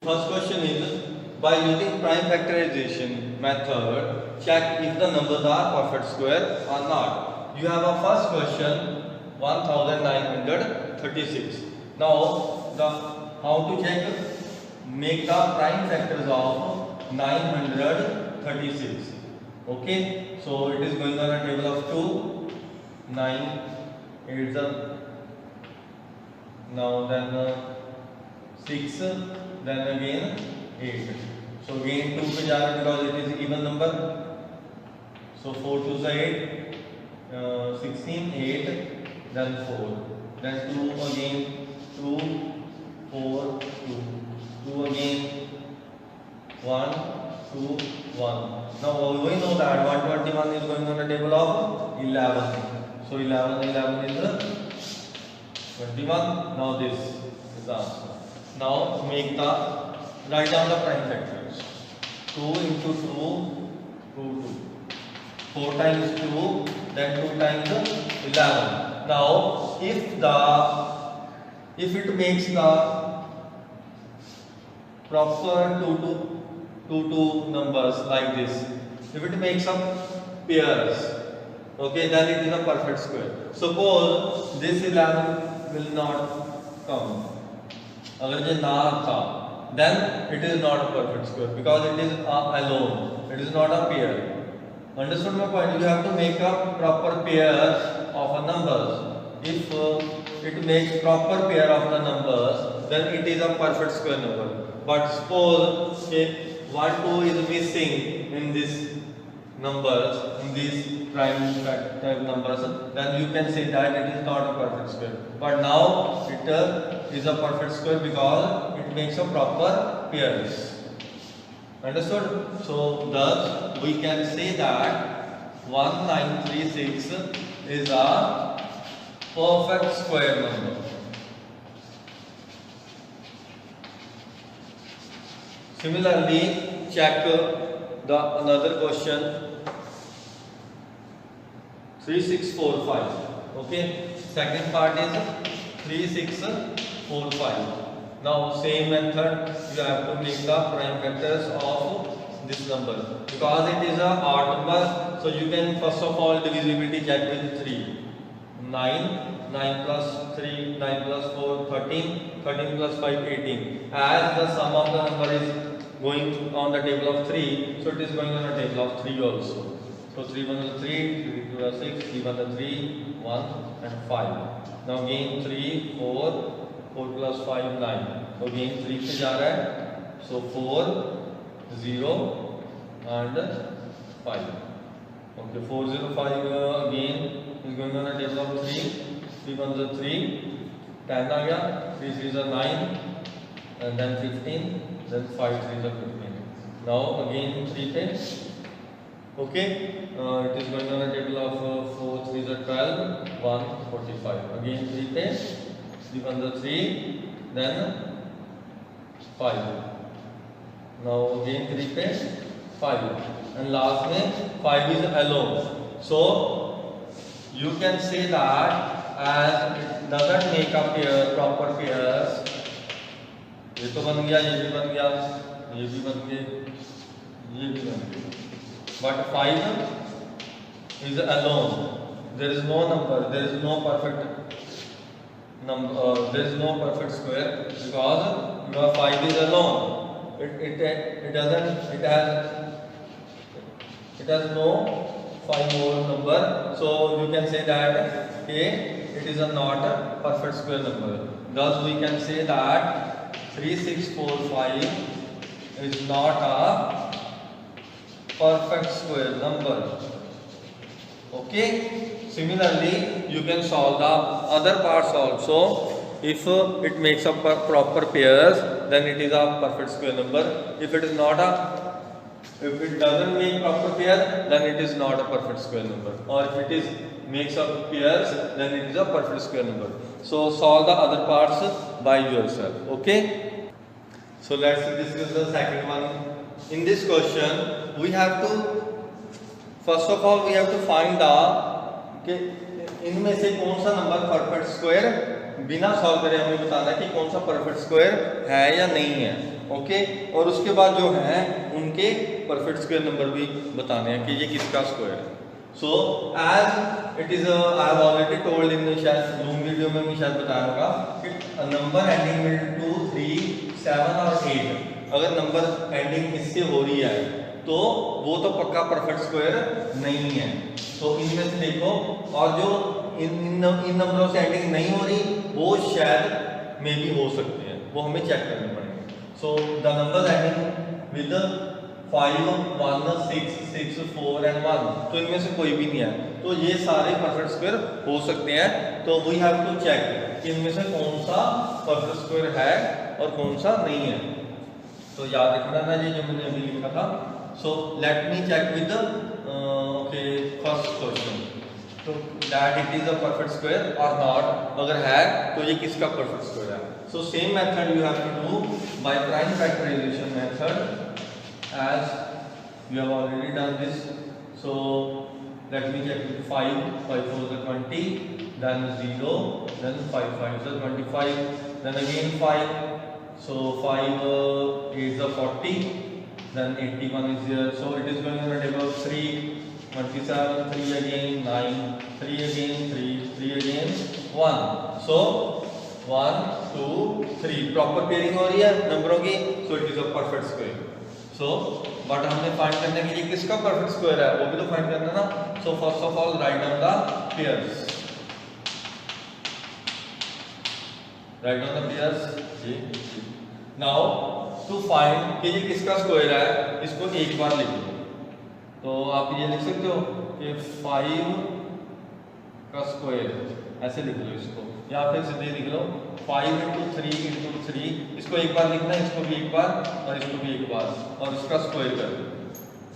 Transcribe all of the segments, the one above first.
first question is, by using prime factorization method, check if the numbers are perfect square or not. You have a first question 1936. Now the how to check? Make the prime factors of 936. Okay, so it is going on a table of 2. 9 8 now then 6, then again 8. So again 2 पे जा रहे हैं because it is even number. So 4 2 is 8, 16 8, then 4, then 2 again 2 4 2, 2 again 1 2 1. Now we know that 121 is going on the table of 11. So 11 is 21. Now this is the answer. Now make the write down the prime factors. 2 into 2 2 2. 4 times 2, then 2 times 11. Now if it makes the proper 2 numbers like this, if it makes up pairs, okay, then it is a perfect square. Suppose this 11 will not come. अगर ये ना था, then it is not a perfect square because it is alone. It is not a pair. Understood my point? You have to make a proper pair of a numbers. If it makes proper pair of the numbers, then it is a perfect square number. But suppose 1 2 is missing in this numbers, in these prime factor numbers, then you can say that it is not a perfect square. But now it is a perfect square because it makes a proper pairs. Understood? So thus we can say that 1936 is a perfect square number. Similarly, check the another question 3645. Okay, second part is 3645. Now same method, you have to make the prime factors of this number because it is a odd number. So you can first of all divisibility check with 3. 9 plus 3, 9 plus 4, 13, 13 plus 5, 18. As the sum of the number is going on the table of 3, so it is going on the table of 3 also. So 3 1 is 3, 3 2 is 6, 3 1 is 3, 1 and 5. Now again 3, 4, 4 plus 5, 9. So again 3 पे जा रहा है. So 4, 0 and 5. Okay, 4 0 5 again is going on the table of 3. 3 1 is 3, 10 आ गया. 3 3 is 9 and then 15, then 5 3 is 15. Now again 3 पे. Okay, it is going on a table of 4 3 is 12, 1 45. Again 3 पे, 3 1 is 3, then 5. Now again 3 पे 5 and last में 5 is alone. So you can say that as it doesn't make a pair, proper pairs. ये तो बन गया, ये भी बन गया, ये भी बन गए, ये भी बन गए. But 5 is alone. There is no number. There is no perfect number. There is no perfect square because your 5 is alone. It doesn't. It has no 5 more number. So you can say that it is not a perfect square number. Thus we can say that 3645 is not a perfect square number. Okay, similarly you can solve the other parts also. If it makes up proper pairs, then it is a perfect square number. If it doesn't make proper pair, then it is not a perfect square number. Or if it makes up pairs, then it is a perfect square number. So solve the other parts by yourself. Okay, so let's discuss the second one. In this question we have to first of all we have to find the कि इनमें से कौन सा number perfect square बिना solve करे हमें बताना है कि कौन सा परफेक्ट स्क्वायर है या नहीं है. ओके। और उसके बाद जो है उनके परफेक्ट स्क्वायर नंबर भी बताने हैं कि ये किसका स्क्वायर है। So as it is I have already told in शायद लूम वीडियो में भी शायद बताया होगा कि नंबर एंडिंग विद 2, 3, 7 और 8, अगर नंबर एंडिंग इससे हो रही है तो वो तो पक्का परफेक्ट स्क्वायर नहीं है। तो इनमें से देखो, और जो इन नंबरों से एंडिंग नहीं हो रही वो शायद मे भी हो सकते हैं, वो हमें चेक करने पड़ेंगे। So the number ending with 5, 1, 6, 6, 4 and 1, तो इनमें से कोई भी नहीं है, तो ये सारे परफेक्ट स्क्वायर हो सकते हैं। तो वी हैव टू चेक कि इनमें से कौन सा परफेक्ट स्क्वायर है और कौन सा नहीं है। तो याद रखना ना ये जो मैंने अभी लिखा था। So let me check with okay first question, तो that it is a perfect square और नॉट, अगर है तो ये किसका परफेक्ट स्क्वायर है। So same method you have to do by prime factorisation method as we have already done this. So let me check with 5, 5 4 is 20, then 0, then 5 5 is 25, then again 5, so 5 8 is 40, then 81 is here, so it is going on a table of 3, 27, 3 again, 9, 3 again, 3, 3 again, 1, so 1 2 3 proper pairing हो रही है नंबरों की, so it is a perfect square. So but हमने find करने के लिए किसका परफेक्ट स्क्वायर है वो भी तो फाइंड करना ना। So first of all write down the pairs, write down the pairs जी। नाउ टू फाइंड कि ये किसका स्क्वायर है, इसको एक बार लिख लो। तो आप ये लिख सकते हो कि 5 का स्क्वायर, ऐसे लिख लो इसको, या फिर सीधे लिख लो 5 × 3 × 3, इसको एक बार लिखना है, इसको भी एक बार और इसको भी एक बार, और इसका स्क्वायर कर दो।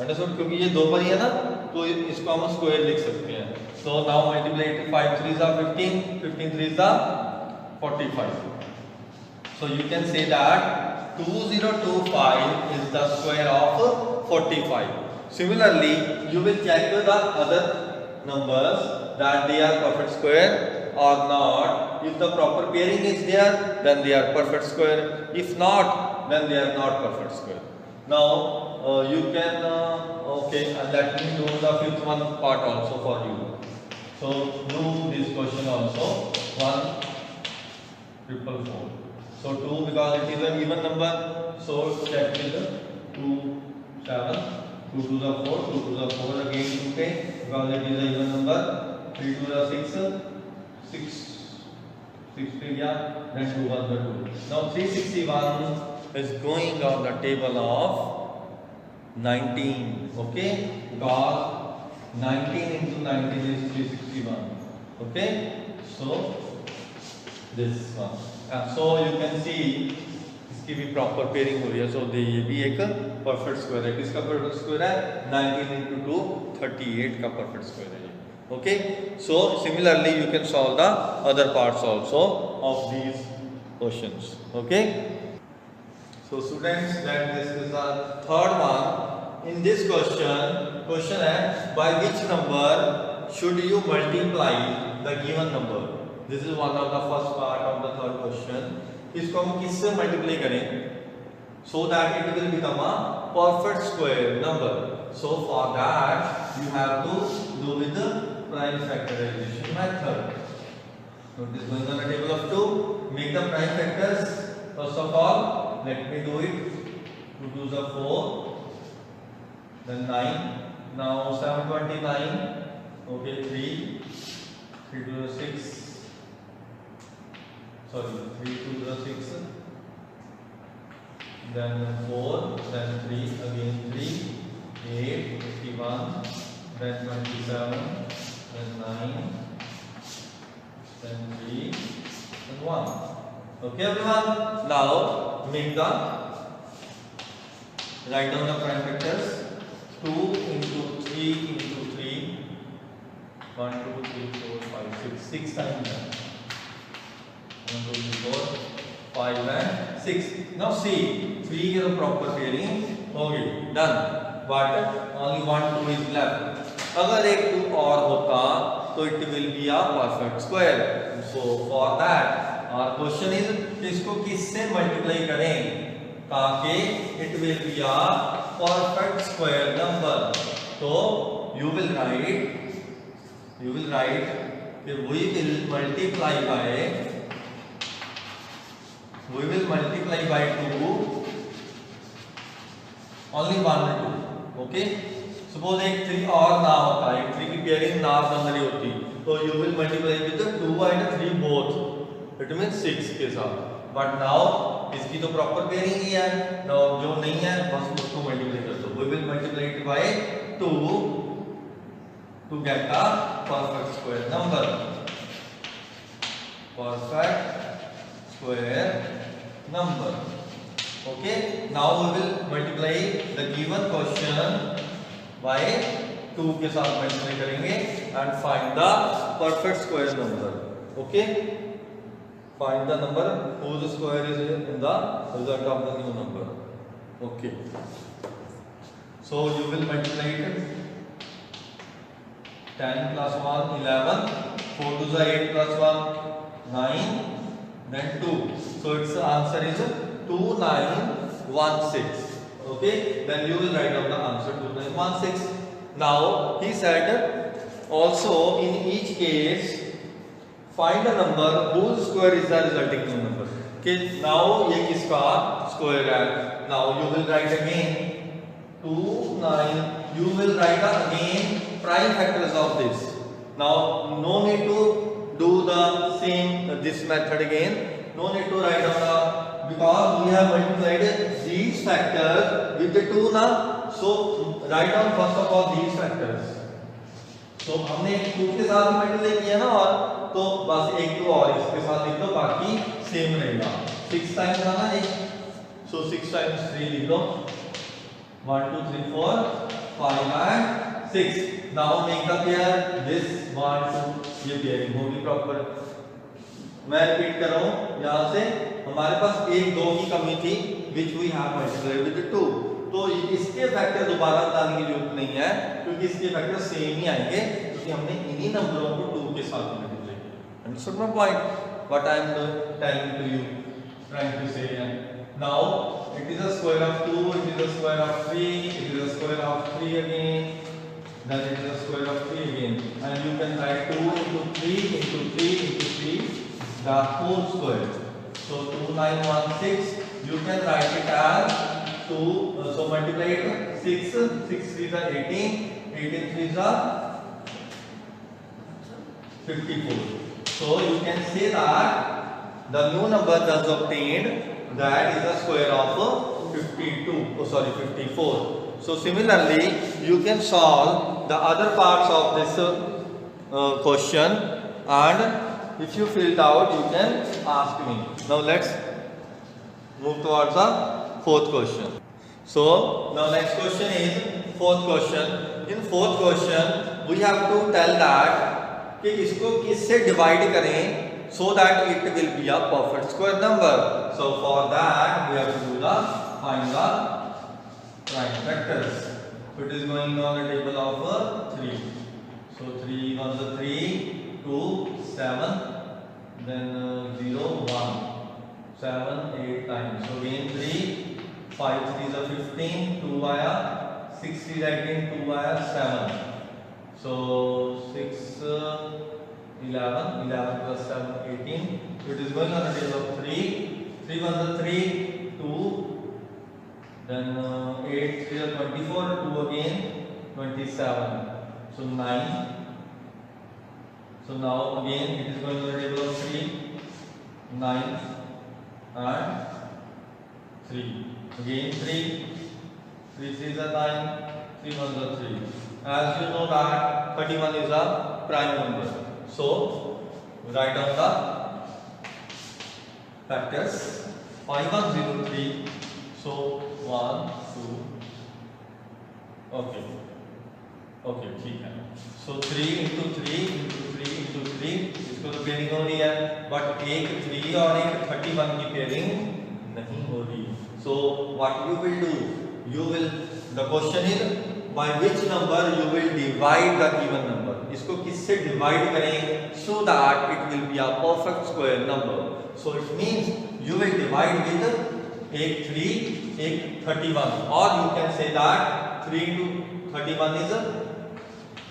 अंडरस्टूड, क्योंकि ये दो बार ही है ना तो इसको हम स्क्वायर लिख सकते हैं। So now multiply it, 5 3 are 15, 15 3 are 45. So you can say that 2025 is the square of 45. Similarly, you will check the other numbers that they are perfect square or not. If the proper pairing is there, then they are perfect square. If not, then they are not perfect square. Now you can okay, and let me do the fifth one part also for you. So do this question also. 1 444. So 2, because it is an even number, so check with 2 7, 2 2 are 4, 2 2 are 4 again 2k, because it is a even number. 3 2 are 6, 6 3 yeah, then 2 1 2. Now 361 is going on the table of 19, okay, because 19 into 19 is 361, okay. So this one, so you can see इसकी भी proper pairing हो रही है। सो ये भी एक perfect square है। किसका परफेक्ट स्क्वायर है? 19 × 2 38 का परफेक्ट स्क्वायर है ये। Okay, so similarly you can solve the other parts also of these questions. Okay, so students, that this is the third one. In this question है by which number should you multiply the given number. This is one of the first part of the third question. इसको हम किससे multiply करें so that it will become a perfect square number. So for that you have to do with the prime factorization method. So it is going on a table of 2. Make the prime factors. First of all, let me do it. 2 2s are 4, then 9. Now 729. Okay, 3 3 2 are 6. Sorry, 3 2 are 6. Then 4, then 3, again 3, 8, 51, then 27. Then 9, then 3, and 1. Okay, everyone. Now make the write down the prime factors. 2 × 3 × 3. 1 2 3 4 5 6. 6 times. 1 2 3 4 5 and 6. Now see, 3 is a proper pairing. Okay, done. But only 1 2 is left. अगर एक 2 और होता तो it will be a perfect square. So for that our question is इसको किससे multiply करें? ताकि it will be a perfect square number. तो you will write कि we will multiply by 2 only 1 and 2. Okay, suppose एक 3 और ना होता, एक 3 की पेयरिंग ना नंबर होती, तो you will multiply with 2 and 3 both, it means 6 के साथ. बट नाउ इसकी तो प्रॉपर पेयरिंग ही है, नाउ जो नहीं है बस उसको मल्टीप्लाई कर दो. We will multiply it by 2 to get a perfect square number. Okay, now we will multiply the given question by 2 के साथ मल्टीप्लाई करेंगे and find the perfect square number. Okay, find the number whose square is in the result of the new number. Okay, so you will multiply it. 10 plus 1 11, 4 to the 8 plus 1 9, then 2. So its answer is 2916. Okay, then you will write down the answer 2916. Now he said also in each case find a number whose square is the resulting new number. Okay, now ये किसका square है? Now you will write again 29. You will write again prime factors of this. Now no need to do the same this method again. No need to write down the, because we have multiplied these factors with the 2 now. So write down first of all these factors. So हमने 2 के साथ multiply किया ना, और तो बस एक 2 और इसके साथ लिख दो, बाकी सेम रहेगा. 6 टाइम्स था ना एक, so 6 times 3 लिख दो. 1 2 3 4 5 and 6. Now make the pair this 1 2, ये पेयरिंग होगी प्रॉपर. मैं रिपीट कर रहा हूँ, यहाँ से हमारे पास 1 2 की कमी थी which we have multiplied with 2. तो इसके फैक्टर दोबारा बताने की जरूरत नहीं है, क्योंकि इसके फैक्टर सेम ही आएंगे, क्योंकि हमने इन्हीं नंबरों को 2 के साथ मल्टीप्लाई किया. Understood my point? What I am telling to you, trying to say here. Now it is a square of 2, it is a square of 3, it is a square of 3 again, then it is a square of 3 again, and you can write 2 into 3 into 3 into 3 the whole square. So 2916 you can write it as 2, so multiply it 6 3 are 18, 18 3 are 54. So you can say that the new number thus obtained, that is the square of 54. So similarly you can solve the other parts of this question, and if you filled out you can ask me. Now let's move towards the fourth question. So now next question is fourth question. In fourth question we have to tell that कि इसको किससे divide करें so that it will be a perfect square number. So for that we have to do the find the prime factors. So it is going on the table of 3. So 3 1 the 3, 2 7, then 0 1, 7 8 times. So again 3, 5 3 is 15, 2 आया, 6 3 again 2 आया, 7. So 6 11 plus 7 18. So it is going on the table of 3. 3 1 the 3, 2, then 8 3 24, 2 again 27. So 9. So now again it is going on the table of 3, 9 and 3. Again 3 3 3 is 9, 3 1 is 3. As you know that 31 is a prime number. So write down the factors. 5 1 0 3. So 1 2. Okay ठीक है. So 3 into 3 into 3 into 3, इसको तो pairing हो रही है, but एक 3 और एक 31 की पेयरिंग नहीं हो रही. So what you will do? You will, the question is by which number you will divide the given number. इसको किससे डिवाइड करें so that it will be a perfect square number. So it means you will divide with एक 3, एक 31, or you can say that 3 into 31 is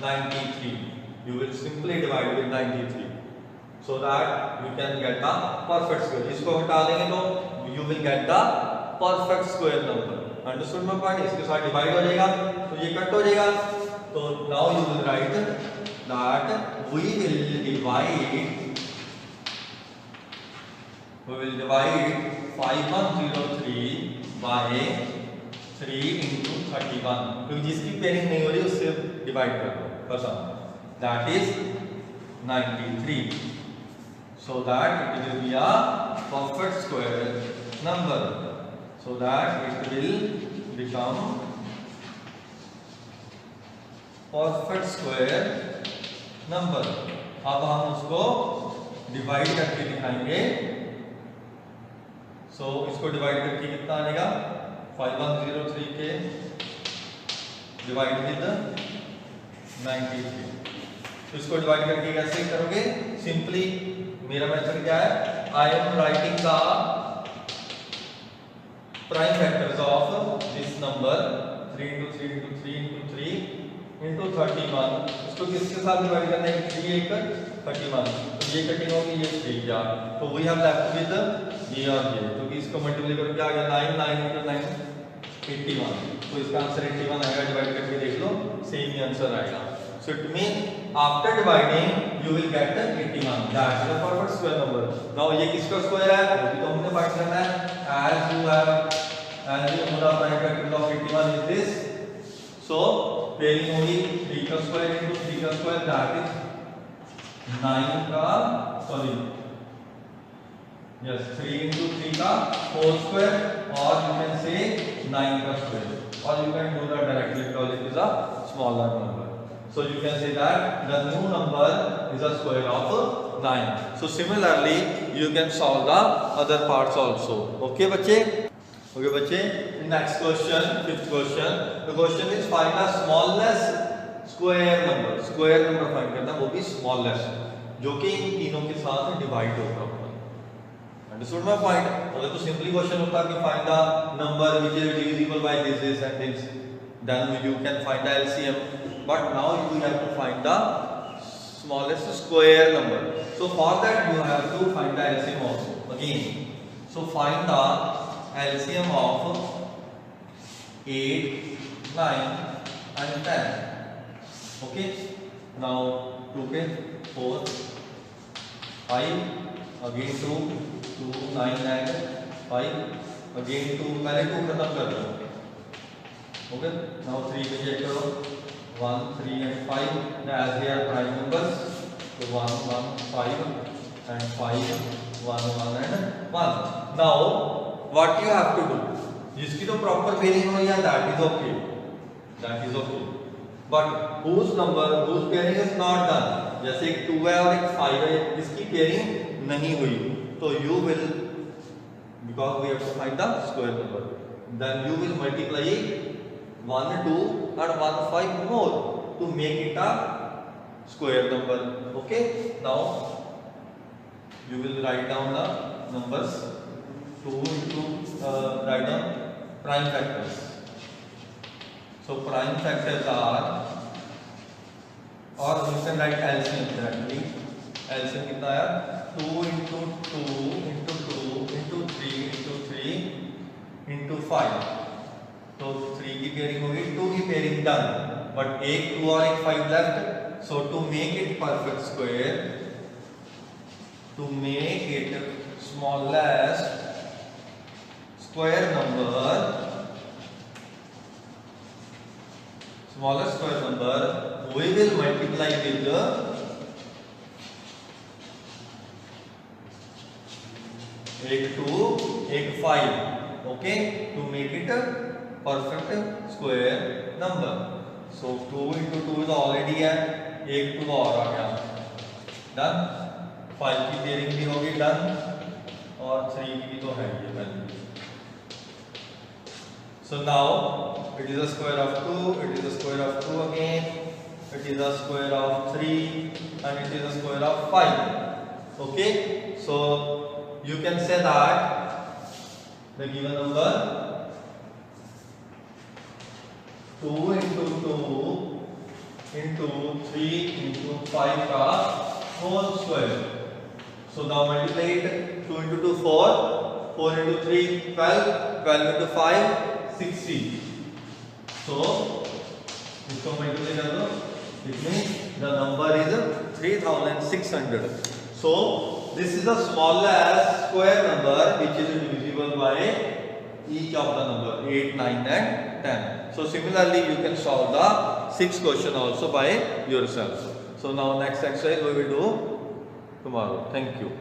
93. You will simply divide with 93 so that you can get the perfect square. इसको हटा देंगे तो you will get the perfect square number. Understood my point? इसके साथ divide हो जाएगा तो ये कट हो जाएगा. तो now you will write that we will divide 5103 by 3 into 31, क्योंकि जिसकी पेयरिंग नहीं हो रही उससे डिवाइड कर दो बस. That is 93, so that it will be a perfect square number, so that it will become perfect square number. अब हम उसको डिवाइड करके दिखाएंगे. सो इसको डिवाइड करके कितना आएगा 5103 के डिवाइड विद 93. तो इसको डिवाइड करके कैसे करोगे? सिंपली मेरा मेथड क्या है? I am writing the prime factors of this number 3 into 3 into 3 into 3 into 31. इसको किसके साथ डिवाइड करना है? 3 एक 31, तो ये कटिंग होगी, ये 3 या तो वी हैव लेफ्ट विद ये और ये, क्योंकि इसको मल्टीप्लाई करके आ गया 9 9 into 9 81, तो इसका आंसर 81 आएगा. डिवाइड करके देख लो, सेम ही आंसर आएगा. So it mean after dividing you will get 81. That is the perfect square number. Now ये किसका स्क्वायर है? वो भी तो हमने फाइंड करना है. as you know the prime factor of 81 is this, so pairing होगी 3 का स्क्वायर into 3 का स्क्वायर, दैट इज 9 का सॉरी yes 3 into 3 का whole square, or you can say 9 का square, or you can do that directly because it is a smaller number. So you can say that the new number is a square of 9. So similarly you can solve the other parts also. Okay बच्चे? Okay बच्चे, next question, fifth question. The question is find the smallest square number. Square number find करना, वो भी smallest, जो कि इन तीनों के साथ डिवाइड होगा. Understood my point? अगर तो सिंपली क्वेश्चन होता कि find the number which is divisible by this and this, then you can find the LCM. But now you have to find the smallest square number. So for that you have to find the LCM also again. So find the LCM of 8, 9 and 10. Okay. Now 2 4 5 again 2 2 9 and 5 again 2, पहले 2 खत्म कर दो. Okay. Now 3 पे check करो 1 3 and 5, as they are prime numbers, so 1 1 5 and 5 1 1 and 1. Now what you have to do, जिसकी तो proper pairing हो या that is okay, but whose pairing is not done, जैसे एक 2 है और एक 5 है, इसकी पेयरिंग नहीं हुई, तो you will, because we have to find the square number, then you will multiply 1 2 and 1 5 more to make it a square number. Okay, now you will write down the numbers 2 into write down prime factors. So prime factors are, or you can write LCM directly. LCM कितना आया? 2 into 2 into 2 into 3 into 3 into 5. तो 3 की pairing होगी, 2 की pairing done, but एक 2 और एक 5 left. So to make it perfect square, to make it smallest square number, we will multiply with एक 2 एक 5. okay, to make it a perfect square number. So 2 into 2 is already है, एक 2 और आ गया, done. 5 की पेयरिंग भी होगी done, और 3 की तो है ये value. So now it is a square of 2, it is a square of 2 again, it is a square of 3 and it is a square of 5. Okay, so you can say that the given number 2 into 2 into 3 into 5 का whole square. So now multiply it. 2 into 2 4, 4 into 3 12, 12 into 5 60. So इसको multiply कर दो. It means the number is 3600. So this is the smallest square number which is divisible by each of the number 8, 9 and 10. So similarly you can solve the 6th question also by yourself. So now next exercise we will do tomorrow. Thank you.